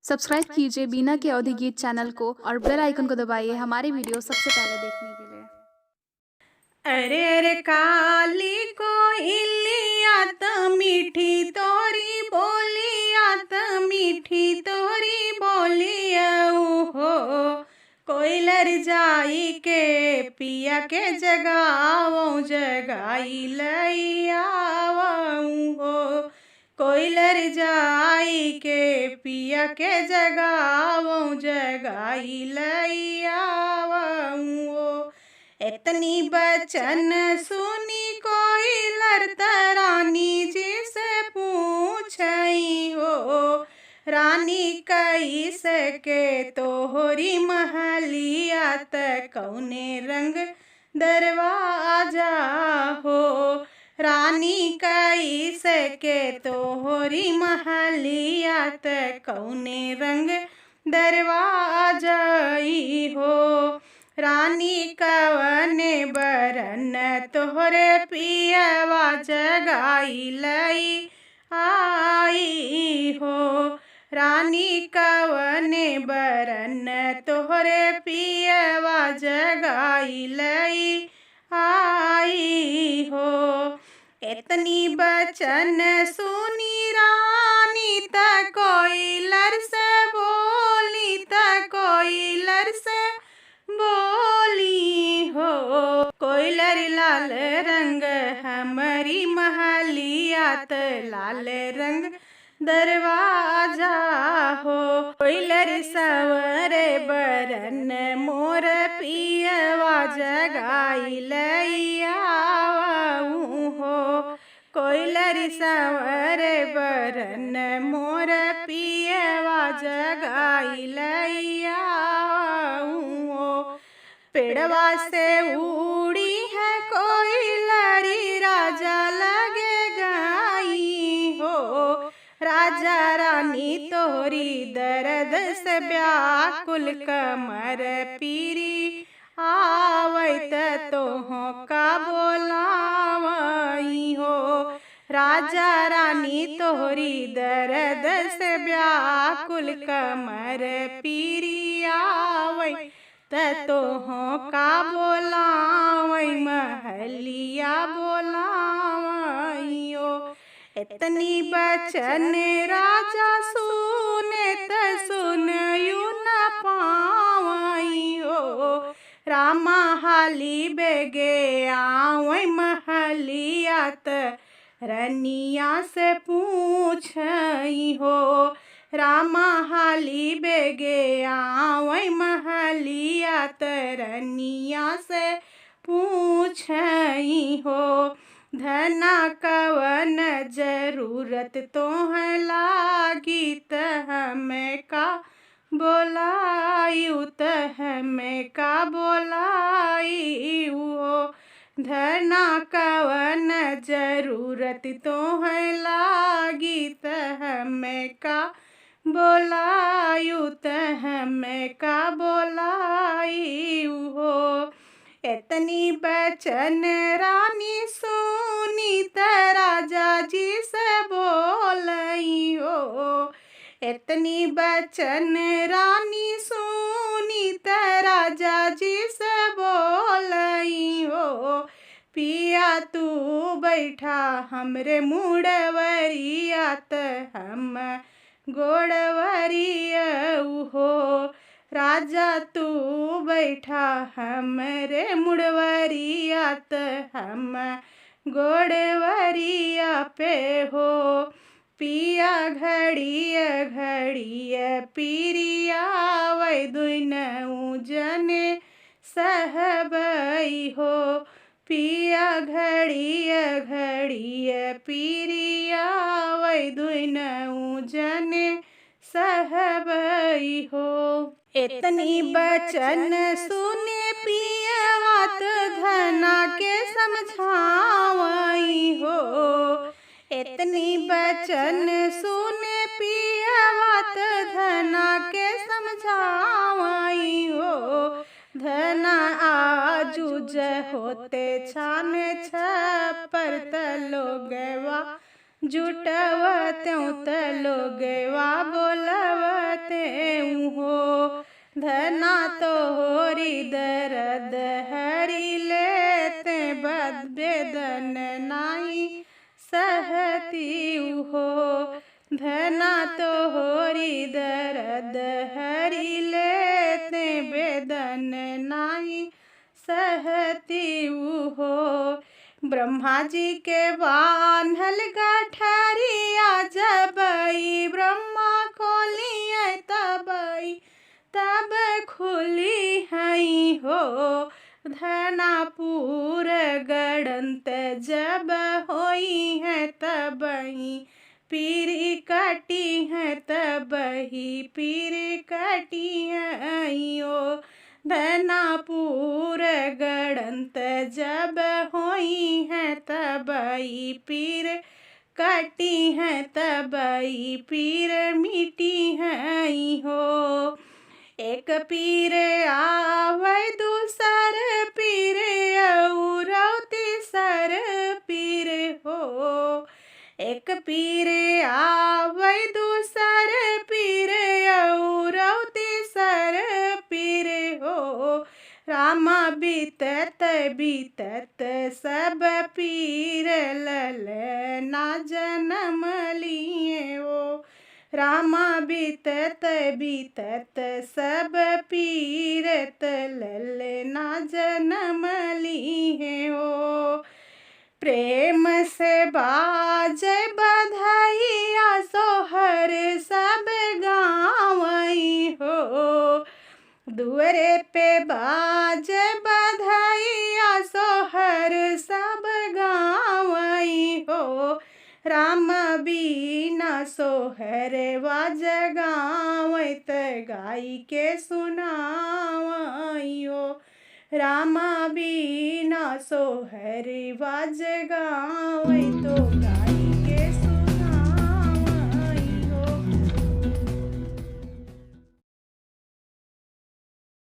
Subscribe कीजिए बीना के अवधि गीत चैनल को और बेल आइकन को दबाइए हमारी वीडियो सबसे पहले देखने के लिए। अरे अरे काली कोयलिया त मीठी तोरी बोलिया त मीठी तोरी बोलिया हो। कोयलर जाई के पिया के जगाओ जगाई लइयावऊ हो। कोयलर जाई के पिया के जगाओ जगाई लइयावऊ हो। इतनी बचन सुनी कोयलर रानी जी से पूछई हो। रानी कैसे के तोहरी महलिया त कौने रंग दरवाजा हो। रानी कैसे के तोहरी महलिया त कौने रंग दरवाजाई हो। रानी कवने बरन तोहरे पियवा जगाई लई आई हो। रानी कवने बरन तोहरे पियवा जगाई लई आई हो। इतनी बचन सुनी रानी त कोयलर से बोली त कोयलर से बोली हो। कोयलर लाल रंग हमारी महलिया त लाल रंग दरवाजा हो। कोयलर सवरे बरन मोर पियवा जगाई लइयावऊ हो। कोयलर सवरे बरन मोर पियवा जगाई लइयावऊ हो। पेड़वा से उड़ी है कोयलरी राजा लगे गई हो। राजा रानी तोरी दर्द से व्याकुल कमर पीरी आवत तोहों का बोलावई हो। राजा रानी तोहरी दर्द से व्याकुल कमर पीरी आवई त तोहों का बोलावई महलिया बोलावई हो। इतनी बचन राजा सुने त सुनयू न पावई हो। रामा हाली बेगे आवई महलिया त रनिया से पूछई हो। रामा हाली बेगे आवई महलिया त रनिया से पूछई हो। धना कवन जरूरत तोहं लागी त हमें का बोलायू त हमें का बोलायू हो। धना कवन जरूरत तोहं लागी त हमें का बोलायू त हमें का बोलायू हो। इतनी बचन रानी सुनी त राजा जी से बोलई हो। इतनी बचन रानी सुनी त राजा जी से बोलई हो। पिया तू बैठा हमरे मुड़वरिया त हम गोड़वरियऊ हो। राजा तू बैठा हमरे मुड़वरिया त हम गोड़वरिया पे हो। पिया घड़िया घड़िया पीरिया वै दुनऊ जने सहबई हो। पिया घड़िया घड़िया पीरिया वै दुनऊ जने सहबई हो। इतनी बचन सुने पियवा त धना के समझावई हो। इतनी बचन सुने पियवा त धना के समझावई हो। धना आजुज होते छान छपर त लोगवा जुटवत्यों त लोगवा बोलवते धना तोहरी दर्द हरि लेते बद बेदन नाई सहती हो। धना तोहरी दर्द हरि लेते बेदन नाई सहती हो। ब्रह्मा जी के बान्हल गठरिया जबई ब्रह्मा खोलिए तबई तब खुली हई हो। धनापुर गड़ंत जब होई है तबही पीर कटी है तबही पीर कटी है ओ। धनापुर गड़ंत जब होई है तबई पीर कटी है तबई पीर मिटी है हो। एक पीर आवे दूसर पीर और तीसर पीर हो। एक पीर आवे दूसर पीर और तीसर पीर हो। रामा बीतत बीतत सब पीर ललना जन्म लिए ओ। रामा बीतत बीतत सब पीरत ललना जन्म लिए ओ। प्रेम से बाज बधाइया सोहर सब गावई हो। दुअरे पे बाज बधाइया सोहर सब गावई हो। राम बीना सोहर वाज गावत गाई के सुनावइयो। रामा बीना सोहर वाज गावई तो गाई